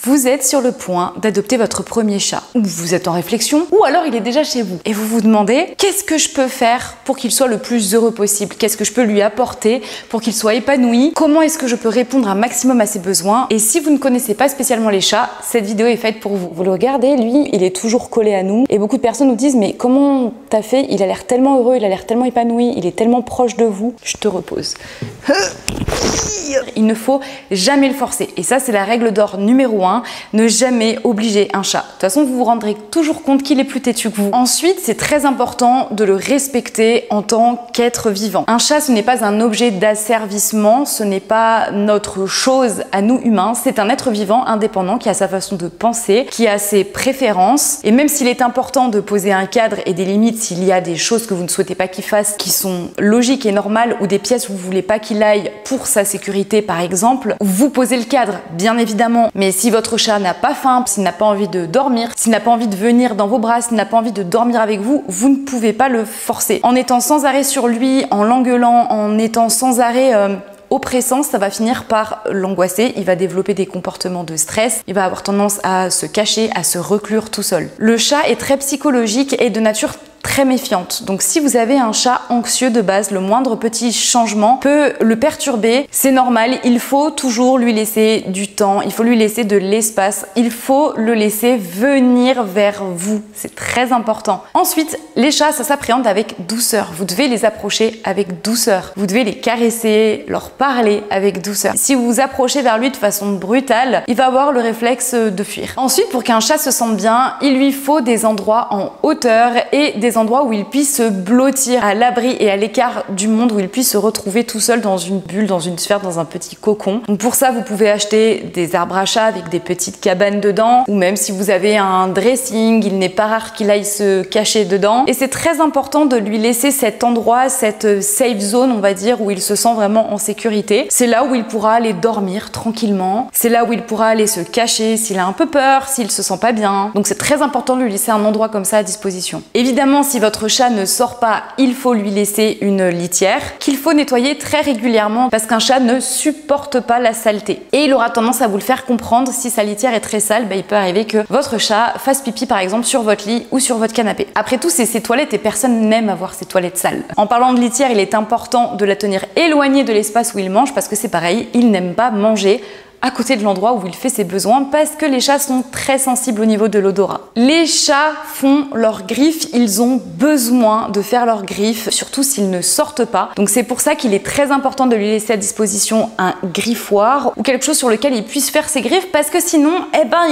Vous êtes sur le point d'adopter votre premier chat, ou vous êtes en réflexion, ou alors il est déjà chez vous. Et vous vous demandez, qu'est-ce que je peux faire pour qu'il soit le plus heureux possible? Qu'est-ce que je peux lui apporter pour qu'il soit épanoui? Comment est-ce que je peux répondre un maximum à ses besoins? Et si vous ne connaissez pas spécialement les chats, cette vidéo est faite pour vous. Vous le regardez, lui, il est toujours collé à nous. Et beaucoup de personnes nous disent, mais comment t'as fait? Il a l'air tellement heureux, il a l'air tellement épanoui, il est tellement proche de vous. Je te repose. Il ne faut jamais le forcer. Et ça, c'est la règle d'or numéro 1. Ne jamais obliger un chat. De toute façon, vous vous rendrez toujours compte qu'il est plus têtu que vous. Ensuite, c'est très important de le respecter en tant qu'être vivant. Un chat, ce n'est pas un objet d'asservissement, ce n'est pas notre chose à nous humains, c'est un être vivant indépendant qui a sa façon de penser, qui a ses préférences. Et même s'il est important de poser un cadre et des limites s'il y a des choses que vous ne souhaitez pas qu'il fasse, qui sont logiques et normales, ou des pièces où vous voulez pas qu'il aille pour sa sécurité par exemple, vous posez le cadre, bien évidemment. Mais si votre chat n'a pas faim, s'il n'a pas envie de dormir, s'il n'a pas envie de venir dans vos bras, s'il n'a pas envie de dormir avec vous, vous ne pouvez pas le forcer. En étant sans arrêt sur lui, en l'engueulant, en étant sans arrêt oppressant, ça va finir par l'angoisser, il va développer des comportements de stress, il va avoir tendance à se cacher, à se reclure tout seul. Le chat est très psychologique et de nature très méfiante. Donc si vous avez un chat anxieux de base, le moindre petit changement peut le perturber. C'est normal, il faut toujours lui laisser du temps, il faut lui laisser de l'espace, il faut le laisser venir vers vous. C'est très important. Ensuite, les chats, ça s'appréhende avec douceur. Vous devez les approcher avec douceur. Vous devez les caresser, leur parler avec douceur. Si vous vous approchez vers lui de façon brutale, il va avoir le réflexe de fuir. Ensuite, pour qu'un chat se sente bien, il lui faut des endroits en hauteur et des endroits où il puisse se blottir à l'abri et à l'écart du monde, où il puisse se retrouver tout seul dans une bulle, dans une sphère, dans un petit cocon. Donc pour ça, vous pouvez acheter des arbres à chat avec des petites cabanes dedans, ou même si vous avez un dressing, il n'est pas rare qu'il aille se cacher dedans. Et c'est très important de lui laisser cet endroit, cette safe zone, on va dire, où il se sent vraiment en sécurité. C'est là où il pourra aller dormir tranquillement. C'est là où il pourra aller se cacher s'il a un peu peur, s'il se sent pas bien. Donc c'est très important de lui laisser un endroit comme ça à disposition. Évidemment, si votre chat ne sort pas, il faut lui laisser une litière qu'il faut nettoyer très régulièrement parce qu'un chat ne supporte pas la saleté. Et il aura tendance à vous le faire comprendre. Si sa litière est très sale, il peut arriver que votre chat fasse pipi par exemple sur votre lit ou sur votre canapé. Après tout, c'est ses toilettes et personne n'aime avoir ses toilettes sales. En parlant de litière, il est important de la tenir éloignée de l'espace où il mange parce que c'est pareil, il n'aime pas manger à côté de l'endroit où il fait ses besoins parce que les chats sont très sensibles au niveau de l'odorat. Les chats font leurs griffes, ils ont besoin de faire leurs griffes, surtout s'ils ne sortent pas. Donc c'est pour ça qu'il est très important de lui laisser à disposition un griffoir ou quelque chose sur lequel il puisse faire ses griffes parce que sinon,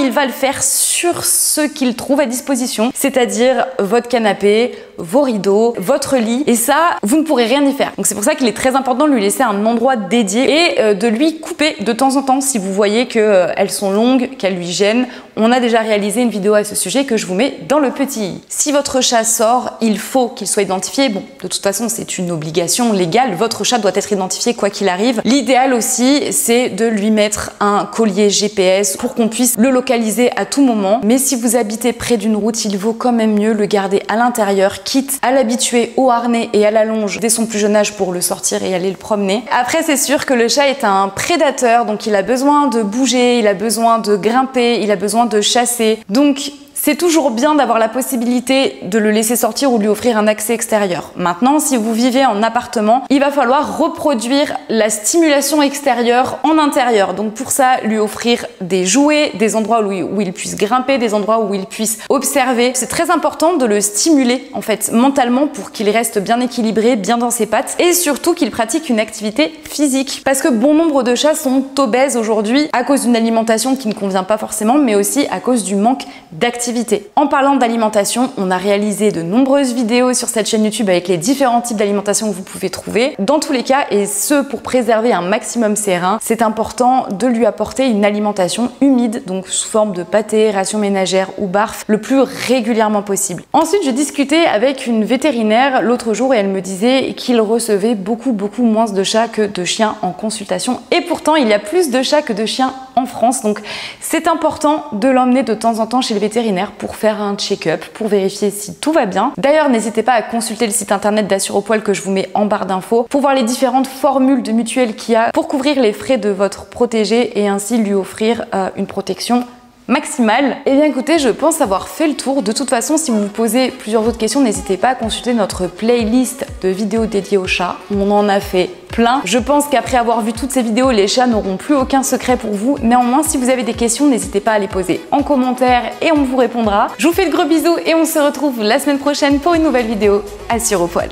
il va le faire sur ce qu'il trouve à disposition, c'est-à-dire votre canapé, vos rideaux, votre lit, et ça, vous ne pourrez rien y faire. Donc c'est pour ça qu'il est très important de lui laisser un endroit dédié et de lui couper de temps en temps si vous voyez qu'elles sont longues, qu'elles lui gênent. On a déjà réalisé une vidéo à ce sujet que je vous mets dans le petit i. Si votre chat sort, il faut qu'il soit identifié. Bon, de toute façon, c'est une obligation légale. Votre chat doit être identifié quoi qu'il arrive. L'idéal aussi, c'est de lui mettre un collier GPS pour qu'on puisse le localiser à tout moment. Mais si vous habitez près d'une route, il vaut quand même mieux le garder à l'intérieur, quitte à l'habituer au harnais et à la longe dès son plus jeune âge pour le sortir et aller le promener. Après, c'est sûr que le chat est un prédateur, donc il a besoin de bouger, il a besoin de grimper, il a besoin de chasser. Donc c'est toujours bien d'avoir la possibilité de le laisser sortir ou de lui offrir un accès extérieur. Maintenant, si vous vivez en appartement, il va falloir reproduire la stimulation extérieure en intérieur. Donc pour ça, lui offrir des jouets, des endroits où il puisse grimper, des endroits où il puisse observer. C'est très important de le stimuler en fait mentalement pour qu'il reste bien équilibré, bien dans ses pattes et surtout qu'il pratique une activité physique. Parce que bon nombre de chats sont obèses aujourd'hui à cause d'une alimentation qui ne convient pas forcément, mais aussi à cause du manque d'activité. En parlant d'alimentation, on a réalisé de nombreuses vidéos sur cette chaîne YouTube avec les différents types d'alimentation que vous pouvez trouver. Dans tous les cas, et ce pour préserver un maximum ses reins, c'est important de lui apporter une alimentation humide, donc sous forme de pâté, ration ménagère ou barf, le plus régulièrement possible. Ensuite, je discutais avec une vétérinaire l'autre jour et elle me disait qu'il recevait beaucoup moins de chats que de chiens en consultation. Et pourtant, il y a plus de chats que de chiens en France. Donc c'est important de l'emmener de temps en temps chez le vétérinaire pour faire un check-up, pour vérifier si tout va bien. D'ailleurs, n'hésitez pas à consulter le site internet d'Assurepoil que je vous mets en barre d'infos pour voir les différentes formules de mutuelle qu'il y a pour couvrir les frais de votre protégé et ainsi lui offrir une protection maximale. Et bien écoutez, je pense avoir fait le tour. De toute façon, si vous vous posez plusieurs autres questions, n'hésitez pas à consulter notre playlist de vidéos dédiées aux chats. On en a fait plein. Je pense qu'après avoir vu toutes ces vidéos, les chats n'auront plus aucun secret pour vous. Néanmoins, si vous avez des questions, n'hésitez pas à les poser en commentaire et on vous répondra. Je vous fais de gros bisous et on se retrouve la semaine prochaine pour une nouvelle vidéo Assurepoil.